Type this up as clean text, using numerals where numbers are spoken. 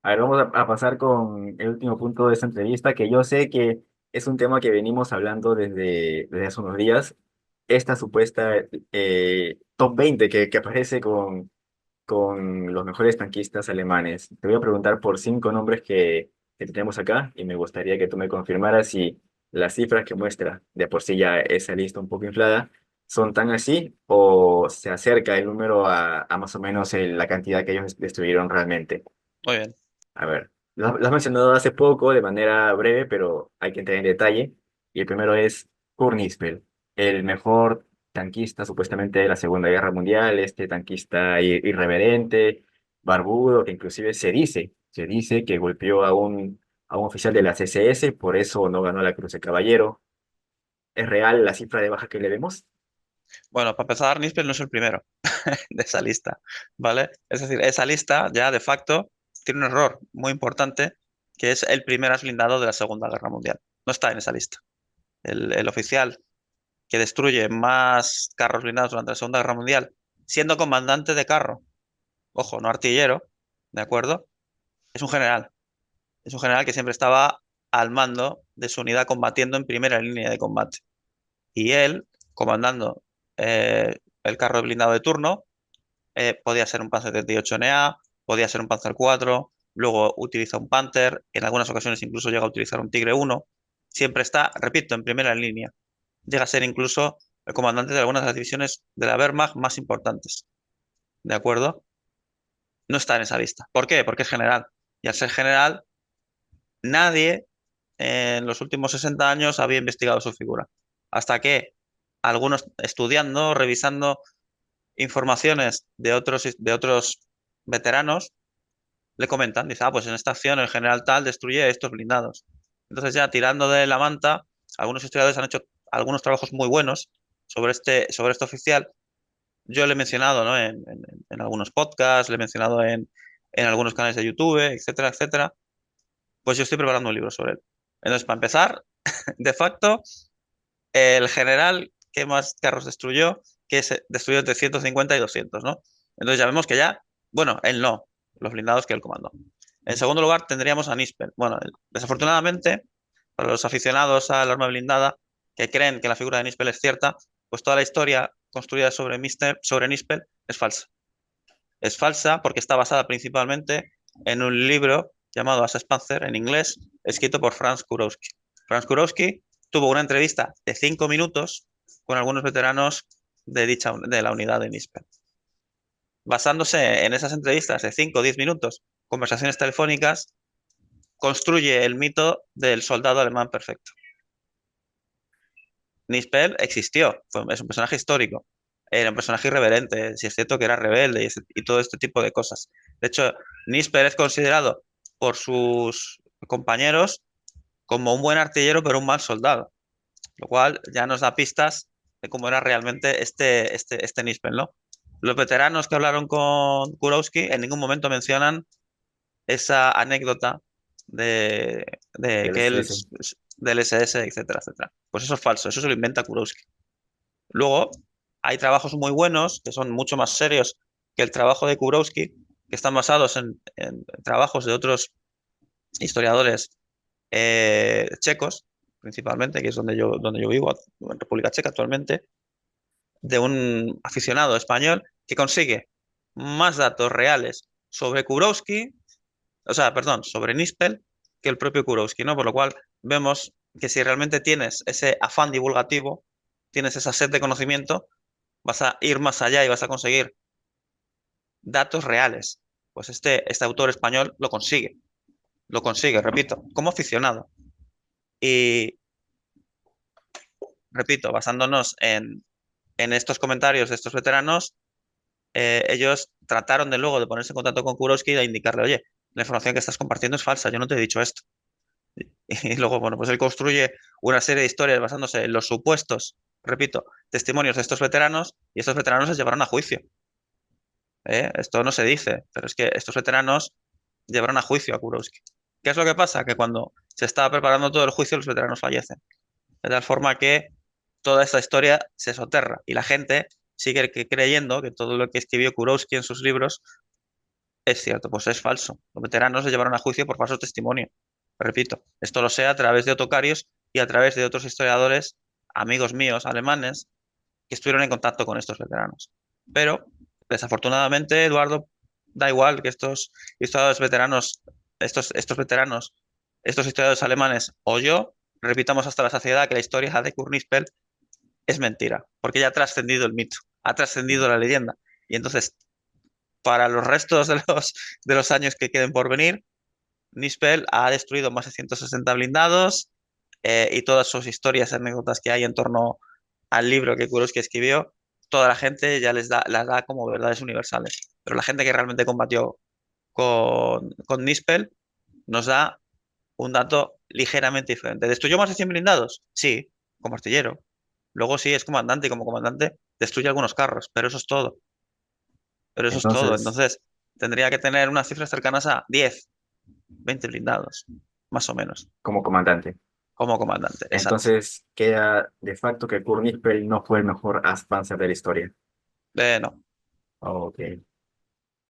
A ver, vamos a pasar con el último punto de esta entrevista, que yo sé que es un tema que venimos hablando desde hace unos días. Esta supuesta top 20 que aparece con los mejores tanquistas alemanes. Te voy a preguntar por cinco nombres que tenemos acá y me gustaría que tú me confirmaras si las cifras que muestra, de por sí ya esa lista un poco inflada, son tan así o se acerca el número a más o menos la cantidad que ellos destruyeron realmente. Muy bien. A ver, lo has mencionado hace poco de manera breve, pero hay que entrar en detalle. Y el primero es Kurt Nispel, el mejor tanquista supuestamente de la Segunda Guerra Mundial, este tanquista irreverente, barbudo, que inclusive se dice que golpeó a un oficial de la CSS, por eso no ganó la Cruz de Caballero. ¿Es real la cifra de baja que le vemos? Bueno, para empezar, Nispel no es el primero de esa lista, ¿vale? Es decir, esa lista ya de facto tiene un error muy importante, que es el primer as blindado de la Segunda Guerra Mundial. No está en esa lista. El oficial que destruye más carros blindados durante la Segunda Guerra Mundial, siendo comandante de carro, ojo, no artillero, ¿de acuerdo? Es un general. Es un general que siempre estaba al mando de su unidad combatiendo en primera línea de combate. Y él, comandando el carro blindado de turno, podía ser un Panzer 38NA, podía ser un Panzer 4, luego utiliza un Panther, en algunas ocasiones incluso llega a utilizar un Tigre 1. Siempre está, repito, en primera línea. Llega a ser incluso el comandante de algunas de las divisiones de la Wehrmacht más importantes. ¿De acuerdo? No está en esa lista. ¿Por qué? Porque es general. Y al ser general, nadie en los últimos 60 años había investigado su figura. Hasta que algunos estudiando, revisando informaciones de otros veteranos, le comentan, dice, ah, pues en esta acción el general tal destruye estos blindados. Entonces ya tirando de la manta, algunos historiadores han hecho algunos trabajos muy buenos sobre este oficial. Yo le he mencionado, ¿no? en algunos podcasts, le he mencionado en algunos canales de YouTube, etcétera, etcétera. Pues yo estoy preparando un libro sobre él. Entonces, para empezar, de facto, el general que más carros destruyó, destruyó entre 150 y 200, ¿no? Entonces ya vemos que ya, bueno, él no, los blindados que él comandó. En segundo lugar tendríamos a Nispel. Bueno, desafortunadamente, para los aficionados al arma blindada que creen que la figura de Nispel es cierta, pues toda la historia construida sobre Nispel es falsa. Es falsa porque está basada principalmente en un libro llamado Asa Panzer en inglés, escrito por Franz Kurowski. Franz Kurowski tuvo una entrevista de 5 minutos con algunos veteranos de la unidad de Nispel. Basándose en esas entrevistas de 5 o 10 minutos, conversaciones telefónicas, construye el mito del soldado alemán perfecto. Nispel existió, es un personaje histórico, era un personaje irreverente, si es cierto que era rebelde y todo este tipo de cosas. De hecho, Nispel es considerado por sus compañeros como un buen artillero pero un mal soldado, lo cual ya nos da pistas de cómo era realmente este Nispel, ¿no? Los veteranos que hablaron con Kurowski en ningún momento mencionan esa anécdota de, de Del que él, SS. del SS, etcétera, etcétera. Pues eso es falso, eso se lo inventa Kurowski. Luego, hay trabajos muy buenos, que son mucho más serios que el trabajo de Kurowski, que están basados en trabajos de otros historiadores checos, principalmente, que es donde yo vivo, en República Checa actualmente, de un aficionado español que consigue más datos reales sobre Kurowski, o sea, perdón, sobre Nispel, que el propio Kurowski, ¿no? Por lo cual vemos que si realmente tienes ese afán divulgativo, tienes esa sed de conocimiento, vas a ir más allá y vas a conseguir datos reales. Pues este autor español lo consigue, repito, como aficionado. Y repito, basándonos en estos comentarios de estos veteranos, ellos trataron de luego de ponerse en contacto con Kurowski y de indicarle, oye, la información que estás compartiendo es falsa, yo no te he dicho esto. Y luego, bueno, pues él construye una serie de historias basándose en los supuestos, repito, testimonios de estos veteranos y estos veteranos se llevaron a juicio. Esto no se dice, pero es que estos veteranos llevaron a juicio a Kurowski. ¿Qué es lo que pasa? Que cuando se estaba preparando todo el juicio, los veteranos fallecen. De tal forma que toda esta historia se soterra y la gente sigue creyendo que todo lo que escribió Kurowski en sus libros Es cierto, pues es falso. Los veteranos se llevaron a juicio por falso testimonio. Repito, esto lo sé a través de Otocarios y a través de otros historiadores, amigos míos alemanes, que estuvieron en contacto con estos veteranos. Pero, desafortunadamente, Eduardo, da igual que estos historiadores veteranos, estos veteranos, estos historiadores alemanes o yo, repitamos hasta la saciedad que la historia de Kurt Nispel es mentira, porque ya ha trascendido el mito, ha trascendido la leyenda. Y entonces, para los restos de los años que queden por venir, Nispel ha destruido más de 160 blindados y todas sus historias y anécdotas que hay en torno al libro que Kurowski escribió, toda la gente ya las da como verdades universales. Pero la gente que realmente combatió con Nispel nos da un dato ligeramente diferente. ¿Destruyó más de 100 blindados? Sí, como artillero. Luego sí, es comandante y como comandante destruye algunos carros, pero eso es todo. Pero eso es todo. Entonces, Entonces, tendría que tener unas cifras cercanas a 10, 20 blindados, más o menos, como comandante. como comandante. Exacto. Entonces, queda de facto que Kurt Nispel no fue el mejor Panzer de la historia. No, Ok.